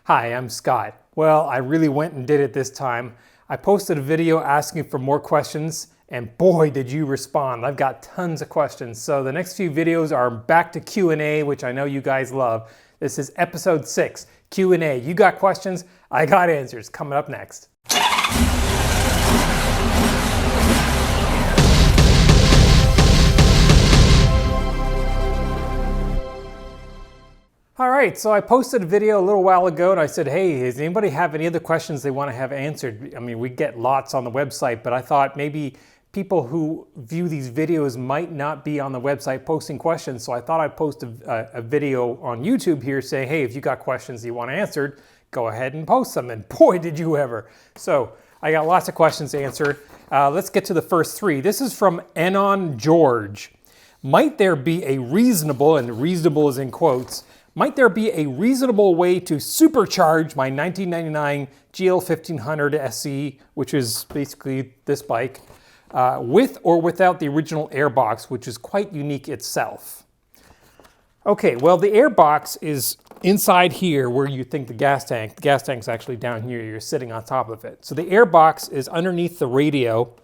Hi, I'm Scott. Well, I really went and did it this time. I posted a video asking for more questions, and boy did you respond. I've got tons of questions. So the next few videos are back to Q&A, which I know you guys love. This is episode 6, Q&A. You got questions, I got answers. Coming up next. All right, so I posted a video a little while ago and I said, hey, does anybody have any other questions they want to have answered? I mean, we get lots on the website, but I thought maybe people who view these videos might not be on the website posting questions. So I thought I'd post a video on YouTube here saying, hey, if you got questions you want answered, go ahead and post them. And boy, did you ever. So I got lots of questions answered. Let's get to the first 3. This is from Anon George. Might there be a reasonable, and reasonable is in quotes, might there be a reasonable way to supercharge my 1999 GL 1500 SE, which is basically this bike, with or without the original air box, which is quite unique itself? Okay, well, the air box is inside here where you think the gas tank's actually down here. You're sitting on top of it. So the air box is underneath the radio,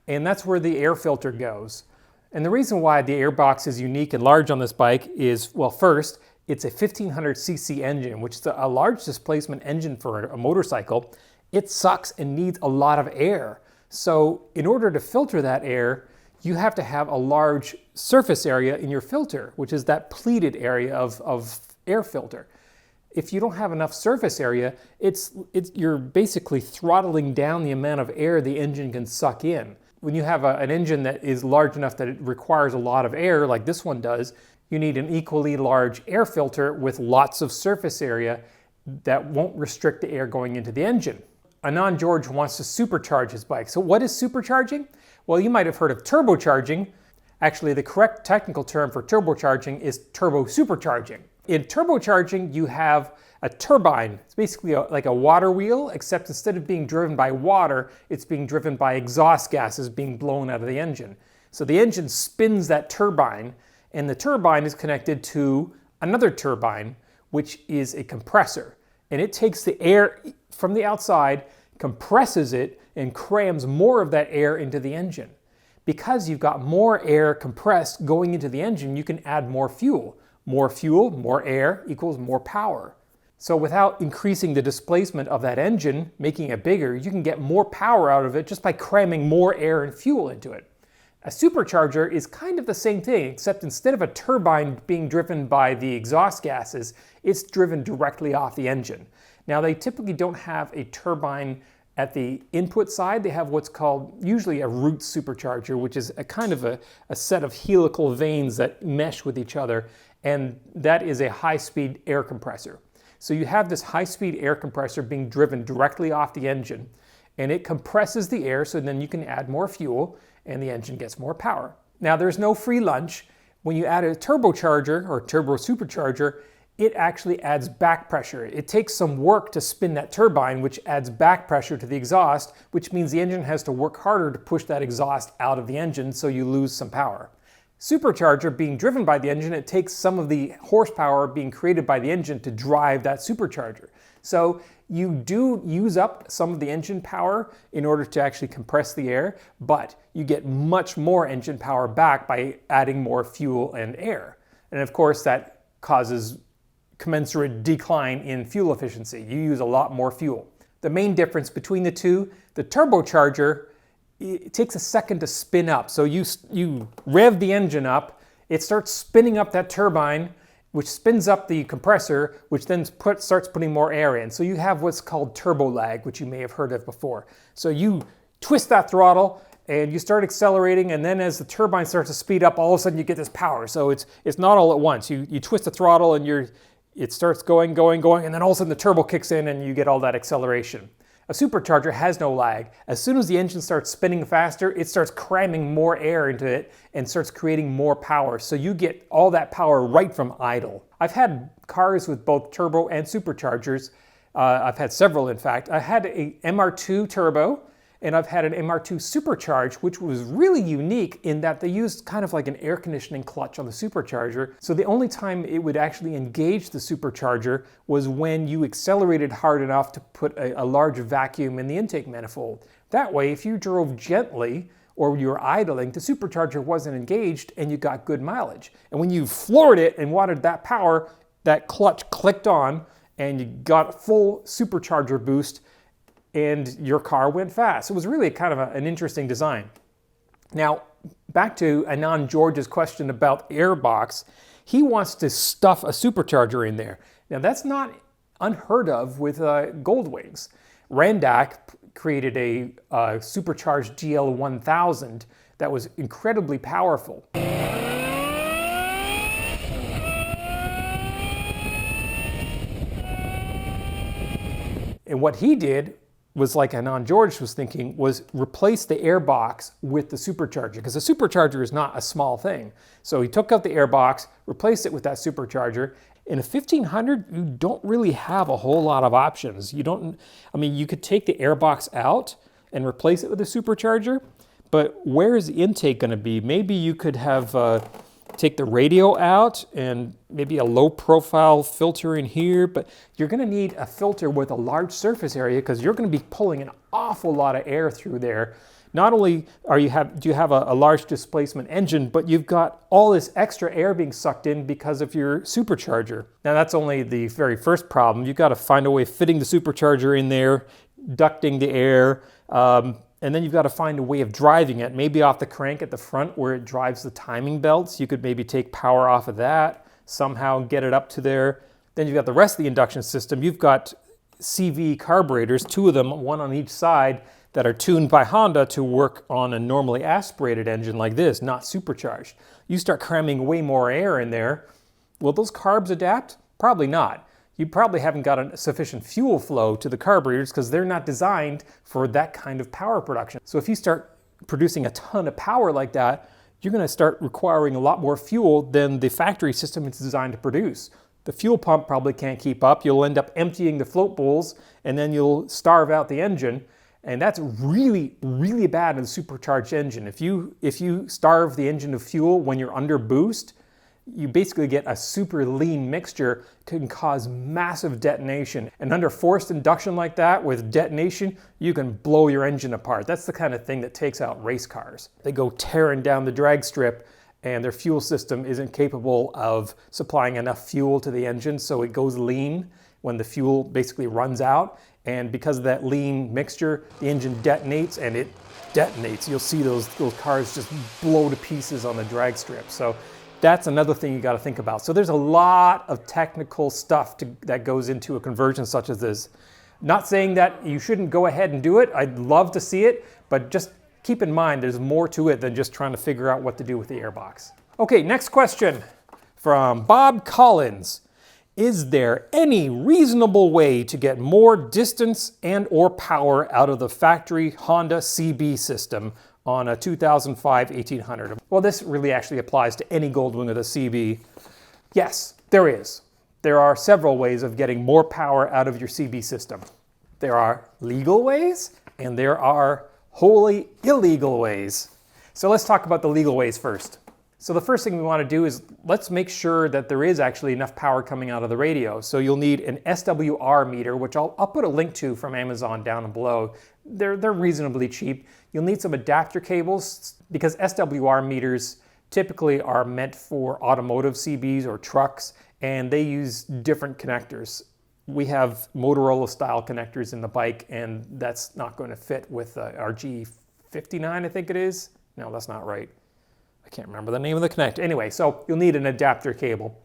and that's where the air filter goes. And the reason why the air box is unique and large on this bike is, well, first, it's a 1500cc engine, which is a large displacement engine for a motorcycle. It sucks and needs a lot of air. So in order to filter that air, you have to have a large surface area in your filter, which is that pleated area of air filter. If you don't have enough surface area, you're basically throttling down the amount of air the engine can suck in. When you have an engine that is large enough that it requires a lot of air, like this one does, you need an equally large air filter with lots of surface area that won't restrict the air going into the engine. Anon George wants to supercharge his bike. So what is supercharging? Well, you might have heard of turbocharging. Actually, the correct technical term for turbocharging is turbo supercharging. In turbocharging, you have a turbine. It's basically like a water wheel, except instead of being driven by water, it's being driven by exhaust gases being blown out of the engine. So the engine spins that turbine, and the turbine is connected to another turbine, which is a compressor. And it takes the air from the outside, compresses it, and crams more of that air into the engine. Because you've got more air compressed going into the engine, you can add more fuel. More fuel, more air equals more power. So without increasing the displacement of that engine, making it bigger, you can get more power out of it just by cramming more air and fuel into it. A supercharger is kind of the same thing, except instead of a turbine being driven by the exhaust gases, it's driven directly off the engine. Now, they typically don't have a turbine at the input side. They have what's called usually a root supercharger, which is a kind of a set of helical vanes that mesh with each other, and that is a high-speed air compressor. So you have this high-speed air compressor being driven directly off the engine, and it compresses the air so then you can add more fuel, and the engine gets more power. Now, there's no free lunch. When you add a turbocharger or turbo supercharger, it actually adds back pressure. It takes some work to spin that turbine, which adds back pressure to the exhaust, which means the engine has to work harder to push that exhaust out of the engine, so you lose some power. Supercharger being driven by the engine, it takes some of the horsepower being created by the engine to drive that supercharger. So you do use up some of the engine power in order to actually compress the air, but you get much more engine power back by adding more fuel and air. And of course, that causes commensurate decline in fuel efficiency. You use a lot more fuel. The main difference between the two, the turbocharger, it takes a second to spin up. So you rev the engine up, it starts spinning up that turbine, which spins up the compressor, which then starts putting more air in. So you have what's called turbo lag, which you may have heard of before. So you twist that throttle and you start accelerating, and then as the turbine starts to speed up, all of a sudden you get this power. So it's not all at once. You twist the throttle and it starts going, and then all of a sudden the turbo kicks in and you get all that acceleration. A supercharger has no lag. As soon as the engine starts spinning faster, it starts cramming more air into it and starts creating more power. So you get all that power right from idle. I've had cars with both turbo and superchargers. I've had several, in fact. I had a MR2 turbo, And I've had an MR2 Supercharge, which was really unique in that they used kind of like an air conditioning clutch on the supercharger. So the only time it would actually engage the supercharger was when you accelerated hard enough to put a large vacuum in the intake manifold. That way, if you drove gently or you were idling, the supercharger wasn't engaged and you got good mileage. And when you floored it and wanted that power, that clutch clicked on and you got a full supercharger boost and your car went fast. It was really kind of an interesting design. Now, back to Anand George's question about airbox. He wants to stuff a supercharger in there. Now, that's not unheard of with Goldwings. Randak created a supercharged GL1000 that was incredibly powerful. And what he did was, like Anand George was thinking, was replace the airbox with the supercharger, because the supercharger is not a small thing. So he took out the airbox, replaced it with that supercharger. In a 1500, you don't really have a whole lot of options. You could take the airbox out and replace it with a supercharger, but where is the intake going to be? Maybe you could have take the radio out and maybe a low profile filter in here, but you're going to need a filter with a large surface area because you're going to be pulling an awful lot of air through there. Not only do you have a large displacement engine, but you've got all this extra air being sucked in because of your supercharger. Now that's only the very first problem. You've got to find a way of fitting the supercharger in there, ducting the air, and then you've got to find a way of driving it, maybe off the crank at the front where it drives the timing belts. You could maybe take power off of that, somehow get it up to there. Then you've got the rest of the induction system. You've got CV carburetors, 2 of them, 1 on each side, that are tuned by Honda to work on a normally aspirated engine like this, not supercharged. You start cramming way more air in there. Will those carbs adapt? Probably not. You probably haven't got a sufficient fuel flow to the carburetors because they're not designed for that kind of power production. So if you start producing a ton of power like that, you're going to start requiring a lot more fuel than the factory system is designed to produce. The fuel pump probably can't keep up. You'll end up emptying the float bowls and then you'll starve out the engine. And that's really, really bad in a supercharged engine. If you starve the engine of fuel when you're under boost, you basically get a super lean mixture, can cause massive detonation. And under forced induction like that with detonation, you can blow your engine apart. That's the kind of thing that takes out race cars. They go tearing down the drag strip and their fuel system isn't capable of supplying enough fuel to the engine, so it goes lean when the fuel basically runs out. And because of that lean mixture, the engine detonates and it detonates. You'll see those cars just blow to pieces on the drag strip. So that's another thing you got to think about. So there's a lot of technical stuff that goes into a conversion such as this. Not saying that you shouldn't go ahead and do it. I'd love to see it, but just keep in mind there's more to it than just trying to figure out what to do with the airbox. Okay, next question from Bob Collins. Is there any reasonable way to get more distance and or power out of the factory Honda CB system on a 2005 1800? Well, this really actually applies to any Goldwing with a CB. Yes, there is. There are several ways of getting more power out of your CB system. There are legal ways and there are wholly illegal ways. So let's talk about the legal ways first. So the first thing we want to do is let's make sure that there is actually enough power coming out of the radio. So you'll need an SWR meter, which I'll put a link to from Amazon down below. They're reasonably cheap. You'll need some adapter cables because SWR meters typically are meant for automotive CBs or trucks, and they use different connectors. We have Motorola style connectors in the bike, and that's not going to fit with our G59, I think it is. No, that's not right. I can't remember the name of the connector. Anyway, so you'll need an adapter cable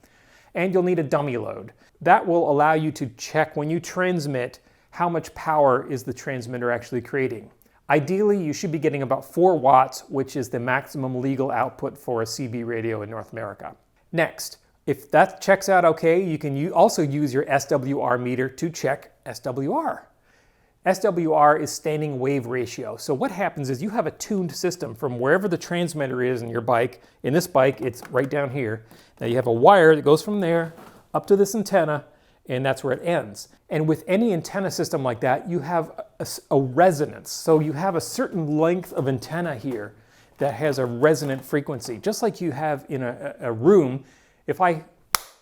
and you'll need a dummy load. That will allow you to check when you transmit how much power is the transmitter actually creating. Ideally, you should be getting about 4 watts, which is the maximum legal output for a CB radio in North America. Next, if that checks out okay, you can also use your SWR meter to check SWR. SWR is standing wave ratio. So what happens is you have a tuned system from wherever the transmitter is in your bike. In this bike, it's right down here. Now you have a wire that goes from there up to this antenna, and that's where it ends. And with any antenna system like that, you have a resonance. So you have a certain length of antenna here that has a resonant frequency. Just like you have in a room, if I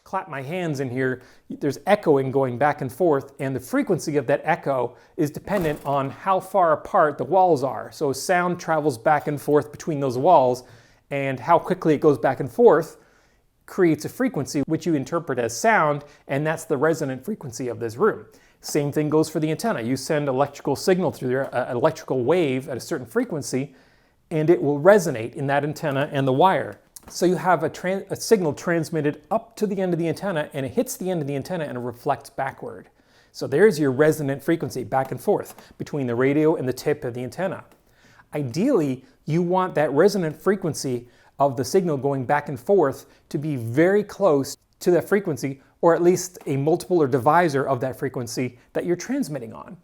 clap my hands in here, there's echoing going back and forth, and the frequency of that echo is dependent on how far apart the walls are. So sound travels back and forth between those walls, and how quickly it goes back and forth creates a frequency which you interpret as sound, and that's the resonant frequency of this room. Same thing goes for the antenna. You send electrical signal through there, an electrical wave at a certain frequency, and it will resonate in that antenna and the wire. So you have a signal transmitted up to the end of the antenna, and it hits the end of the antenna and it reflects backward. So there's your resonant frequency back and forth between the radio and the tip of the antenna. Ideally, you want that resonant frequency of the signal going back and forth to be very close to that frequency, or at least a multiple or divisor of that frequency that you're transmitting on.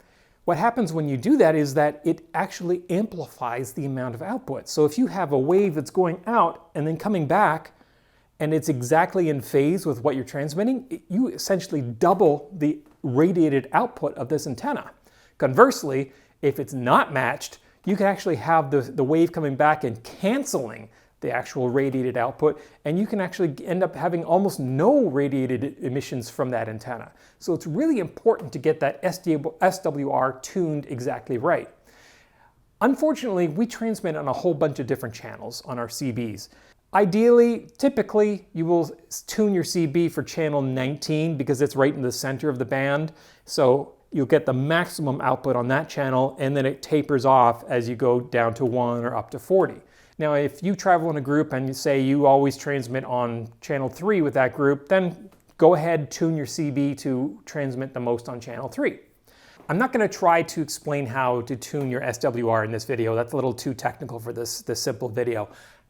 What happens when you do that is that it actually amplifies the amount of output. So if you have a wave that's going out and then coming back, and it's exactly in phase with what you're transmitting, you essentially double the radiated output of this antenna. Conversely, if it's not matched, you can actually have the wave coming back and canceling the actual radiated output, and you can actually end up having almost no radiated emissions from that antenna. So it's really important to get that SWR tuned exactly right. Unfortunately, we transmit on a whole bunch of different channels on our CBs. Ideally, typically, you will tune your CB for channel 19 because it's right in the center of the band. So you'll get the maximum output on that channel, and then it tapers off as you go down to 1 or up to 40. Now, if you travel in a group and you say you always transmit on channel 3 with that group, then go ahead, tune your CB to transmit the most on channel 3. I'm not going to try to explain how to tune your SWR in this video. That's a little too technical for this simple video.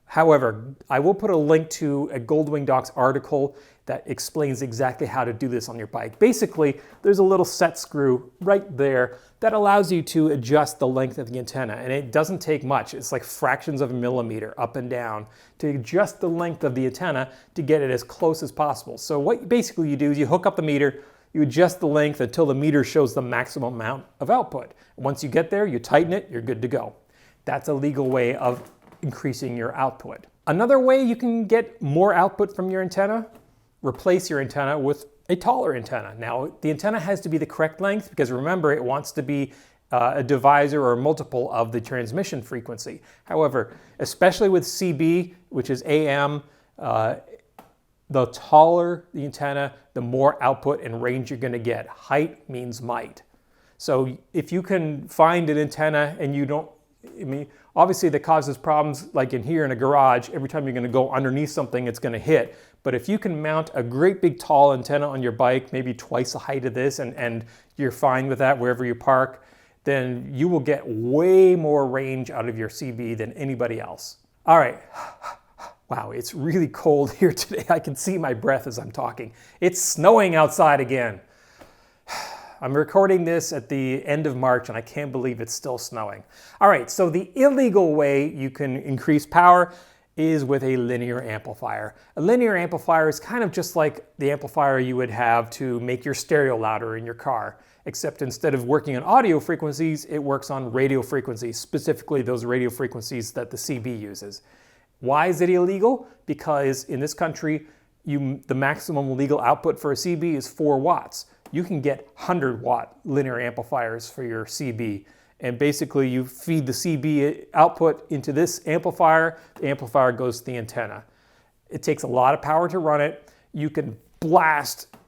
However, I will put a link to a GoldwingDocs article that explains exactly how to do this on your bike. Basically, there's a little set screw right there that allows you to adjust the length of the antenna, and it doesn't take much. It's like fractions of a millimeter up and down to adjust the length of the antenna to get it as close as possible. So what basically you do is you hook up the meter, you adjust the length until the meter shows the maximum amount of output. Once you get there, you tighten it, you're good to go. That's a legal way of increasing your output. Another way you can get more output from your antenna, replace your antenna with a taller antenna. Now, the antenna has to be the correct length because remember, it wants to be a divisor or multiple of the transmission frequency. However, especially with CB, which is AM, the taller the antenna, the more output and range you're going to get. Height means might. So if you can find an antenna and you don't, obviously that causes problems like in here in a garage. Every time you're going to go underneath something, it's going to hit. But if you can mount a great big tall antenna on your bike, maybe twice the height of this, and you're fine with that wherever you park, then you will get way more range out of your CB than anybody else. All right. Wow, it's really cold here today. I can see my breath as I'm talking. It's snowing outside again. I'm recording this at the end of March and I can't believe it's still snowing. All right, so the illegal way you can increase power is with a linear amplifier. A linear amplifier is kind of just like the amplifier you would have to make your stereo louder in your car, except instead of working on audio frequencies, it works on radio frequencies, specifically those radio frequencies that the CB uses. Why is it illegal? Because in this country, the maximum legal output for a CB is 4 watts. You can get 100-watt linear amplifiers for your CB. And basically, you feed the CB output into this amplifier. The amplifier goes to the antenna. It takes a lot of power to run it. You can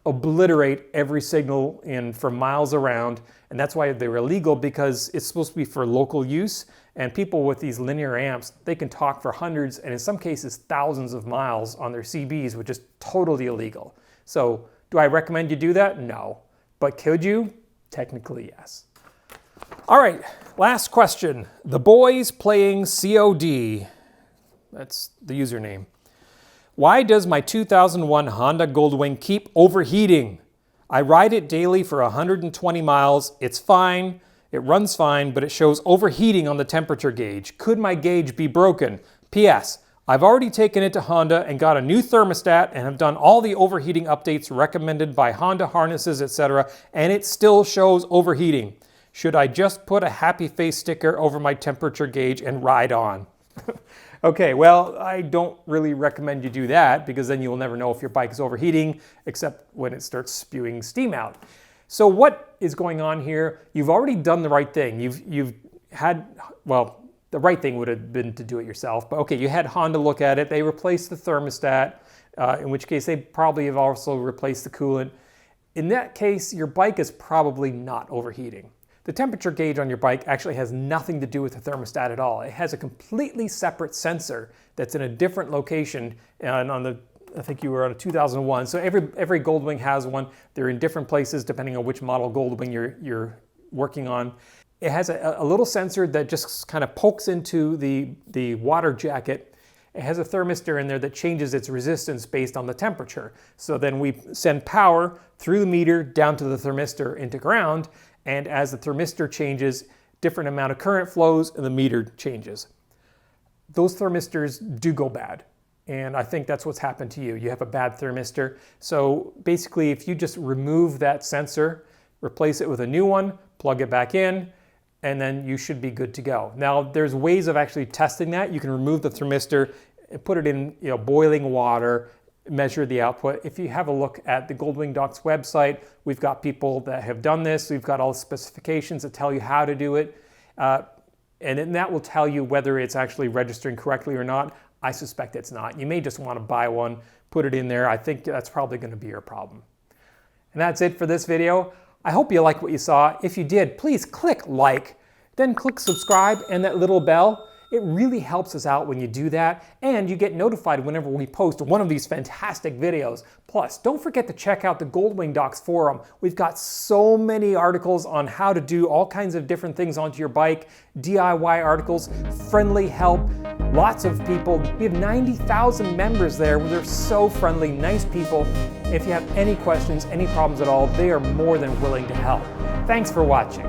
obliterate every signal for miles around. And that's why they're illegal, because it's supposed to be for local use. And people with these linear amps, they can talk for hundreds and in some cases thousands of miles on their CBs, which is totally illegal. So do I recommend you do that? No. But could you? Technically, yes. All right, last question. The boys playing COD. That's the username. Why does my 2001 Honda Goldwing keep overheating? I ride it daily for 120 miles. It's fine. It runs fine, but it shows overheating on the temperature gauge. Could my gauge be broken? P.S. I've already taken it to Honda and got a new thermostat and have done all the overheating updates recommended by Honda harnesses, etc., and it still shows overheating. Should I just put a happy face sticker over my temperature gauge and ride on? Okay, well, I don't really recommend you do that because then you'll never know if your bike is overheating except when it starts spewing steam out. So what is going on here? You've already done the right thing. You've had, well, the right thing would have been to do it yourself, but okay, you had Honda look at it. They replaced the thermostat, in which case they probably have also replaced the coolant. In that case, your bike is probably not overheating. The temperature gauge on your bike actually has nothing to do with the thermostat at all. It has a completely separate sensor that's in a different location, and on the, I think you were on a 2001, so every Goldwing has one. They're in different places depending on which model Goldwing you're working on. It has a little sensor that just kind of pokes into the water jacket. It has a thermistor in there that changes its resistance based on the temperature. So then we send power through the meter down to the thermistor into ground, and as the thermistor changes, different amount of current flows and the meter changes. Those thermistors do go bad, and I think that's what's happened to you. You have a bad thermistor. So basically, if you just remove that sensor, replace it with a new one, plug it back in, and then you should be good to go. Now, there's ways of actually testing that. You can remove the thermistor, put it in boiling water, measure the output. If you have a look at the GoldwingDocs website, we've got people that have done this. We've got all the specifications that tell you how to do it. And then that will tell you whether it's actually registering correctly or not. I suspect it's not. You may just want to buy one, put it in there. I think that's probably going to be your problem. And that's it for this video. I hope you liked what you saw. If you did, please click like, then click subscribe and that little bell. It really helps us out when you do that, and you get notified whenever we post one of these fantastic videos. Plus, don't forget to check out the GoldwingDocs forum. We've got so many articles on how to do all kinds of different things onto your bike, DIY articles, friendly help, lots of people. We have 90,000 members there. They're so friendly, nice people. If you have any questions, any problems at all, they are more than willing to help. Thanks for watching.